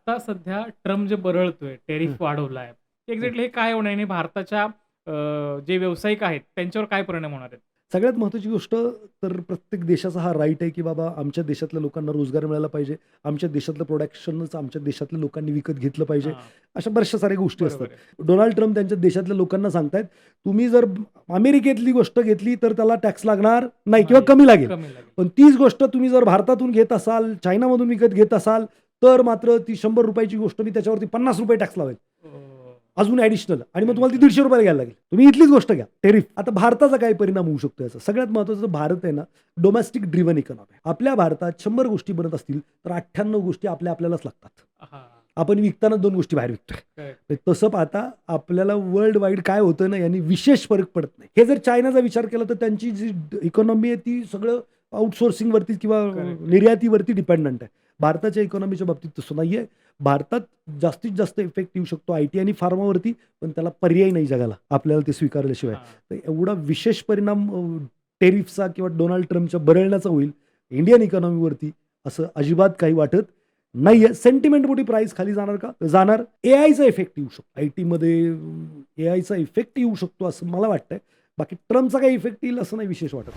आता सध्या ट्रम्प जे बरळतोय, हं. टेरिफ वाढवलाय. हं. एक्झॅक्टली हे काय होणार आहे आणि भारताच्या जे व्यावसायिक आहेत त्यांच्यावर काय परिणाम होणार आहेत? सगळ्यात महत्त्वाची गोष्ट तर प्रत्येक देशाचा हा राईट आहे, की बाबा आमच्या देशातल्या लोकांना रोजगार मिळाला पाहिजे. आमच्या देशातलं प्रोडक्शनच आमच्या देशातल्या लोकांनी विकत घेतलं पाहिजे. हां, अशा बऱ्याचशा साऱ्या गोष्टी असतात. बरोबर आहे. डोनाल्ड ट्रम्प त्यांच्या देशातल्या लोकांना सांगतायत, तुम्ही जर अमेरिकेतली गोष्ट घेतली तर त्याला टॅक्स लागणार नाही किंवा नाही, कमी लागेल. कमी लागेल. पण तीच गोष्ट तुम्ही जर भारतातून घेत असाल, चायनामधून विकत घेत असाल, तर मात्र ती ₹100 ची गोष्ट मी त्याच्यावरती ₹50 टॅक्स लावेल. अजून ॲडिशनल आणि मग तुम्हाला ती ॲडिशनल. ₹150 घ्यायला लागेल. तुम्ही इथलीच गोष्ट घ्या, टेरिफ. आता भारताचा काय परिणाम होऊ शकतो याचा? सगळ्यात महत्त्वाचं भारत आहे ना, डोमेस्टिक ड्रिव्हन इकॉनॉमी आहे. आपल्या भारतात 100 गोष्टी बनत असतील, तर 98 गोष्टी आपल्यालाच लागतात. हां, आपण विकताना 2 गोष्टी बाहेर विकतोय. करेक्ट. तर तसं पाहता आपल्याला वर्ल्ड वाईड काय होतं ना, यांनी विशेष फरक पडत नाही. हे जर चायनाचा विचार केला, तर त्यांची जी इकॉनॉमी आहे ती सगळं आउटसोर्सिंगवरती किंवा करेक्ट. निर्यातीवरती डिपेंडंट आहे. भारताच्या इकॉनॉमीच्या बाबतीत तसं नाहीये. भारतात जास्तीत जास्त इफेक्ट येऊ शकतो आयटी आणि फार्मावरती, पण त्याला पर्याय नाही जगाला, आपल्याला ते स्वीकारल्याशिवाय. हां, तर एवढा विशेष परिणाम टेरिफचा किंवा डोनाल्ड ट्रम्पच्या बरळण्याचा होईल इंडियन इकॉनॉमीवरती, असं अजिबात काही वाटत नाहीये. सेंटिमेंटपोटी प्राइस खाली जाणार का? जाणार. एआयचा इफेक्ट येऊ शकतो. आयटीमध्ये एआयचा इफेक्ट येऊ शकतो असं मला वाटतंय. बाकी ट्रम्पचा काही इफेक्ट येईल असं नाही विशेष वाटत.